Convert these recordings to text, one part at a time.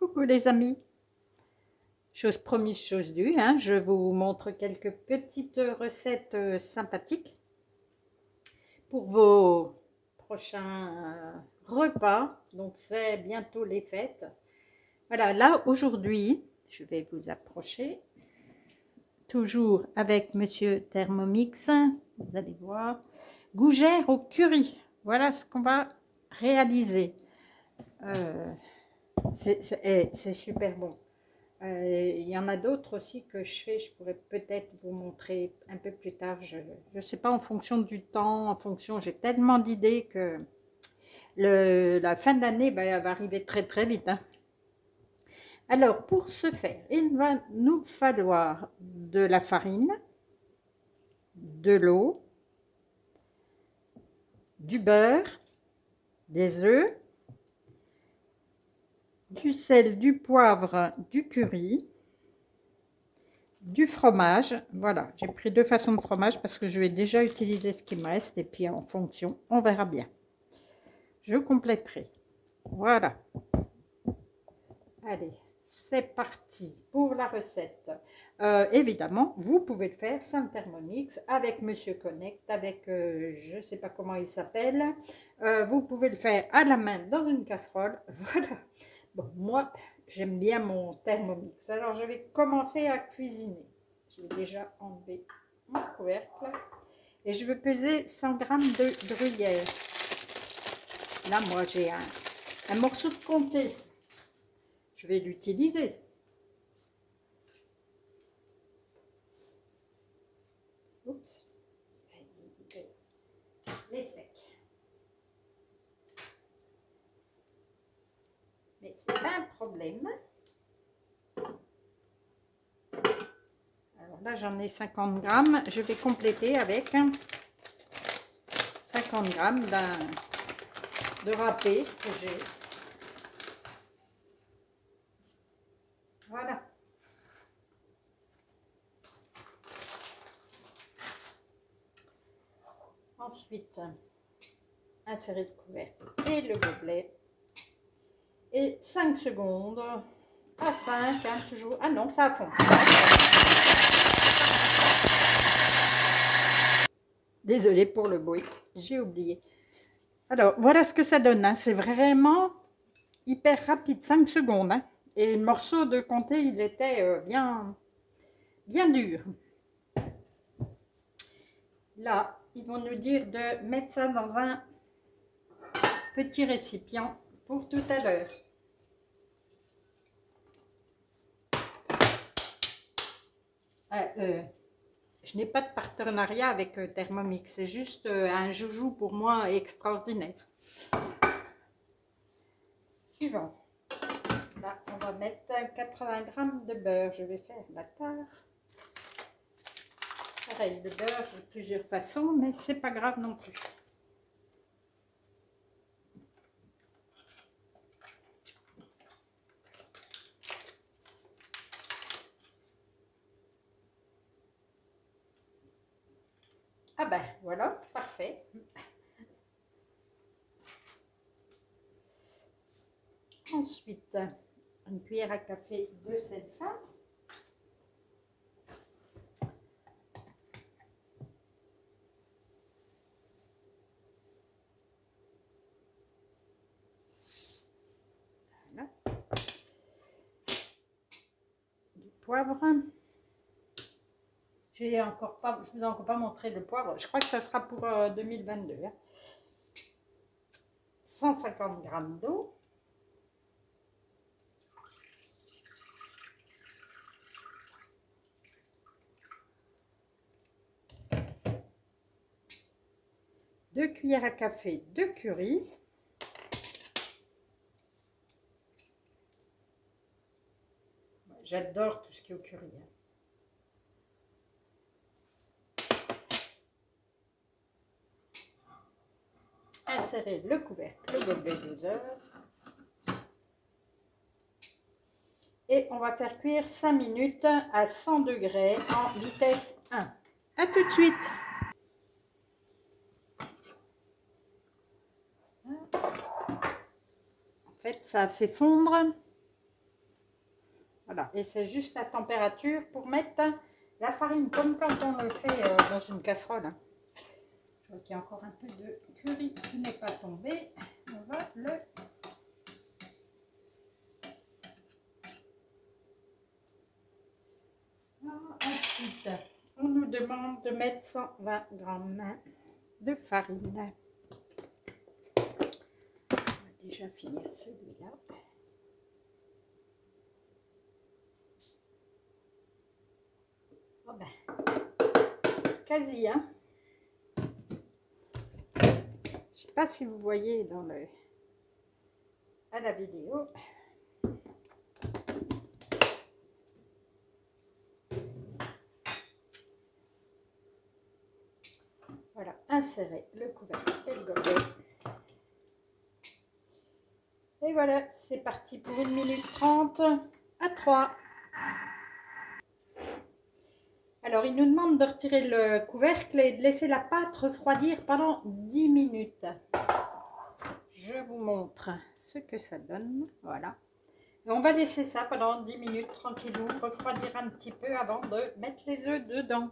Coucou les amis, chose promise, chose due, hein, je vous montre quelques petites recettes sympathiques pour vos prochains repas. Donc c'est bientôt les fêtes. Voilà, là aujourd'hui, je vais vous approcher, toujours avec Monsieur Thermomix, vous allez voir, gougère au curry. Voilà ce qu'on va réaliser. C'est super bon. Il y en a d'autres aussi que je fais, je pourrais peut-être vous montrer un peu plus tard, je ne sais pas, en fonction du temps, en fonction, j'ai tellement d'idées que la fin de l'année va arriver très très vite, hein. Alors pour ce faire, il va nous falloir de la farine, de l'eau, du beurre, des œufs, du sel, du poivre, du curry, du fromage. Voilà, j'ai pris deux façons de fromage parce que je vais déjà utiliser ce qui me reste et puis en fonction, on verra bien. Je compléterai. Voilà. Allez, c'est parti pour la recette. Évidemment, vous pouvez le faire sans Thermomix, avec Monsieur Connect, avec je ne sais pas comment il s'appelle. Vous pouvez le faire à la main dans une casserole. Voilà. Bon, moi, j'aime bien mon Thermomix. Alors, je vais commencer à cuisiner. J'ai déjà enlevé mon couvercle. Et je vais peser 100 g de gruyère. Là, moi, j'ai un morceau de comté. Je vais l'utiliser. Oups. Les secs. Mais c'est pas un problème. Alors là, j'en ai 50 grammes. Je vais compléter avec 50 grammes de râpé que j'ai. Voilà. Ensuite, insérer le couvercle et le gobelet. Et 5 secondes à 5, hein, toujours. Ah non, ça a fondu. Désolée pour le bruit, j'ai oublié. Alors, voilà ce que ça donne, hein. C'est vraiment hyper rapide, 5 secondes. Hein. Et le morceau de comté, il était bien dur. Là, ils vont nous dire de mettre ça dans un petit récipient pour tout à l'heure. Je n'ai pas de partenariat avec Thermomix, c'est juste un joujou pour moi extraordinaire. Suivant. Là, on va mettre 80 g de beurre. Je vais faire la part. Pareil, le beurre de plusieurs façons, mais c'est pas grave non plus. Ah ben voilà, parfait. Ensuite, une cuillère à café de sel fin. Voilà. Du poivre. Je vous ai encore pas montré le poivre. Je crois que ça sera pour 2022. Hein. 150 g d'eau. Deux cuillères à café de curry. J'adore tout ce qui est au curry. Hein. Insérer le couvercle, le gobelet doseur. Et on va faire cuire 5 minutes à 100 degrés en vitesse 1. A tout de suite. En fait, ça a fait fondre. Voilà, et c'est juste la température pour mettre la farine, comme quand on le fait dans une casserole. Hein. Je vois qu'il y a encore un peu de curry qui n'est pas tombé. On va le... Ensuite, on nous demande de mettre 120 grammes de farine. On va déjà finir celui-là. Oh ben, quasi, hein. Je sais pas si vous voyez dans le à la vidéo. Voilà, insérer le couvercle et le gobelet. Et voilà, c'est parti pour 1 minute 30 à 3. Alors, il nous demande de retirer le couvercle et de laisser la pâte refroidir pendant 10 minutes. Je vous montre ce que ça donne. Voilà. Et on va laisser ça pendant 10 minutes tranquillou, refroidir un petit peu avant de mettre les œufs dedans.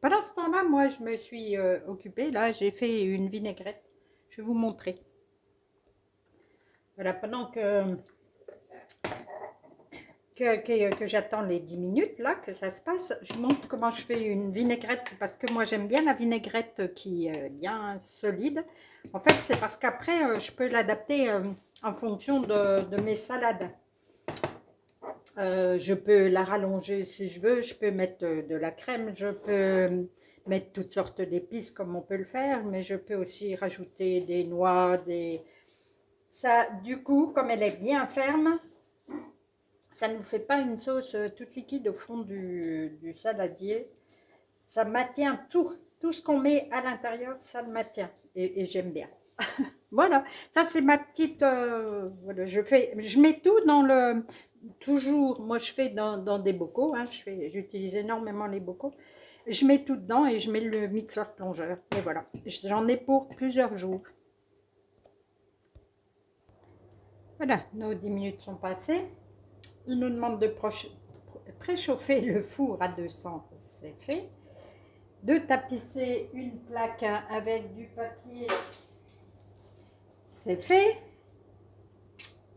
Pendant ce temps-là, moi, je me suis occupée. Là, j'ai fait une vinaigrette. Je vais vous montrer. Voilà, pendant que j'attends les 10 minutes, là, que ça se passe, je montre comment je fais une vinaigrette. Parce que moi, j'aime bien la vinaigrette qui est bien solide. En fait, c'est parce qu'après, je peux l'adapter en fonction de mes salades. Je peux la rallonger si je veux, je peux mettre de la crème, je peux mettre toutes sortes d'épices comme on peut le faire, mais je peux aussi rajouter des noix, Ça, du coup, comme elle est bien ferme, ça ne vous fait pas une sauce toute liquide au fond du saladier. Ça maintient tout ce qu'on met à l'intérieur, ça le maintient et j'aime bien. Voilà, ça c'est ma petite, voilà, je mets tout dans le... Toujours, moi je fais dans des bocaux, hein, j'utilise énormément les bocaux. Je mets tout dedans et je mets le mixeur plongeur. Et voilà, j'en ai pour plusieurs jours. Voilà, nos 10 minutes sont passées. Il nous demande de préchauffer le four à 200, c'est fait. De tapisser une plaque avec du papier, c'est fait.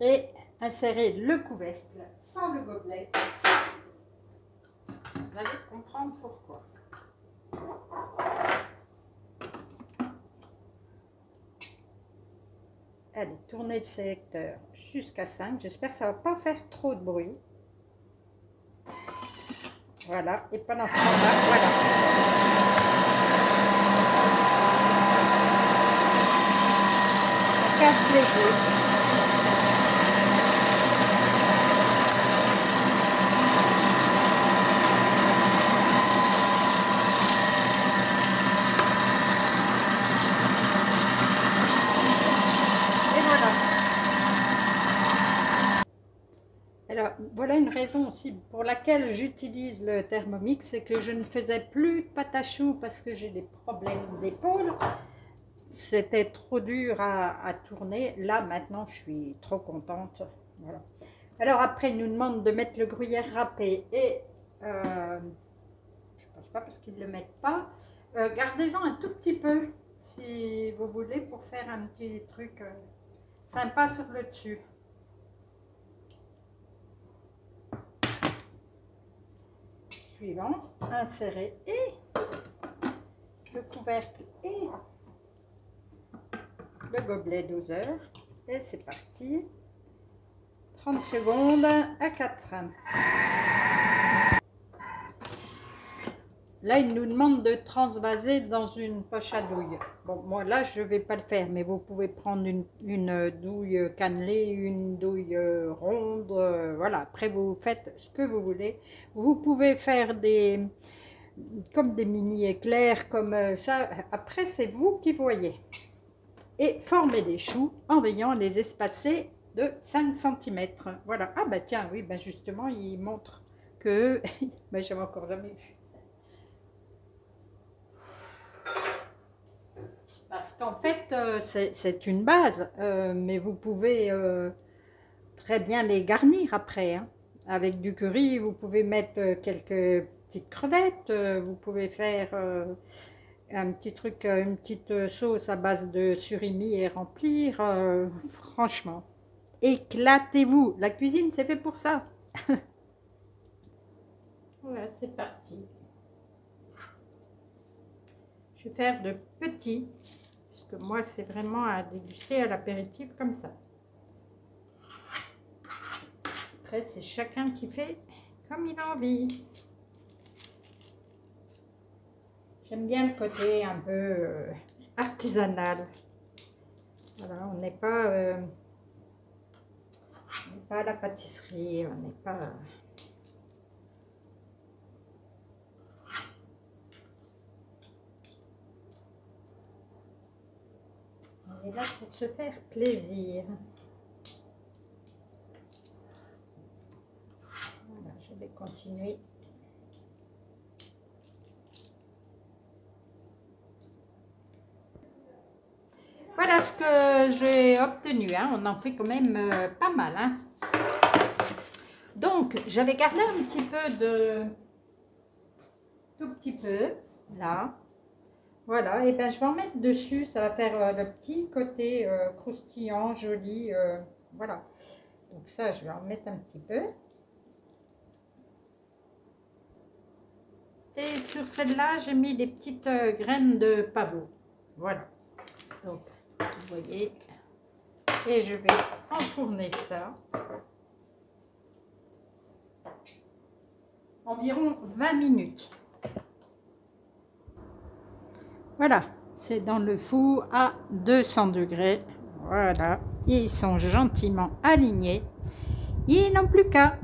Et insérer le couvercle sans le gobelet. Vous allez comprendre pourquoi. Allez, tournez le sélecteur jusqu'à 5. J'espère que ça ne va pas faire trop de bruit. Voilà, et pendant ce temps-là, voilà. On casse les œufs. Alors, voilà une raison aussi pour laquelle j'utilise le Thermomix, c'est que je ne faisais plus de pâte à choux parce que j'ai des problèmes d'épaule. C'était trop dur à tourner. Là, maintenant, je suis trop contente. Voilà. Alors après, il nous demande de mettre le gruyère râpé et je ne pense pas parce qu'ils ne le mettent pas. Gardez-en un tout petit peu si vous voulez pour faire un petit truc sympa sur le dessus. Suivant, insérer et le couvercle et le gobelet doseur. Et c'est parti. 30 secondes à 4. Là, il nous demande de transvaser dans une poche à douille. Bon, moi là, je ne vais pas le faire, mais vous pouvez prendre une douille cannelée, une douille ronde. Voilà, après vous faites ce que vous voulez. Vous pouvez faire comme des mini éclairs, comme ça. Après, c'est vous qui voyez. Et former des choux en veillant à les espacer de 5 cm. Voilà. Ah bah tiens, oui, bah justement, il montre que... bah, j'avais encore jamais vu. Parce qu'en fait, c'est une base, mais vous pouvez très bien les garnir après. Hein. avec du curry, vous pouvez mettre quelques petites crevettes, vous pouvez faire un petit truc, une petite sauce à base de surimi et remplir. Franchement, éclatez-vous. La cuisine, c'est fait pour ça. Voilà, c'est parti. Je vais faire de petits, parce que moi, c'est vraiment à déguster à l'apéritif comme ça. Après, c'est chacun qui fait comme il a envie. J'aime bien le côté un peu artisanal. Voilà, on n'est pas à la pâtisserie, on n'est pas... On est là pour se faire plaisir. Voilà, je vais continuer. Voilà ce que j'ai obtenu, hein. On en fait quand même pas mal, hein. Donc, j'avais gardé un petit peu de... tout petit peu, là. Voilà, et bien je vais en mettre dessus, ça va faire le petit côté croustillant, joli, voilà. Donc ça, je vais en mettre un petit peu. Et sur celle-là, j'ai mis des petites graines de pavot, voilà. Donc, vous voyez, et je vais enfourner ça. Environ 20 minutes. Voilà, c'est dans le four à 200 degrés. Voilà, ils sont gentiment alignés. Ils n'ont plus qu'à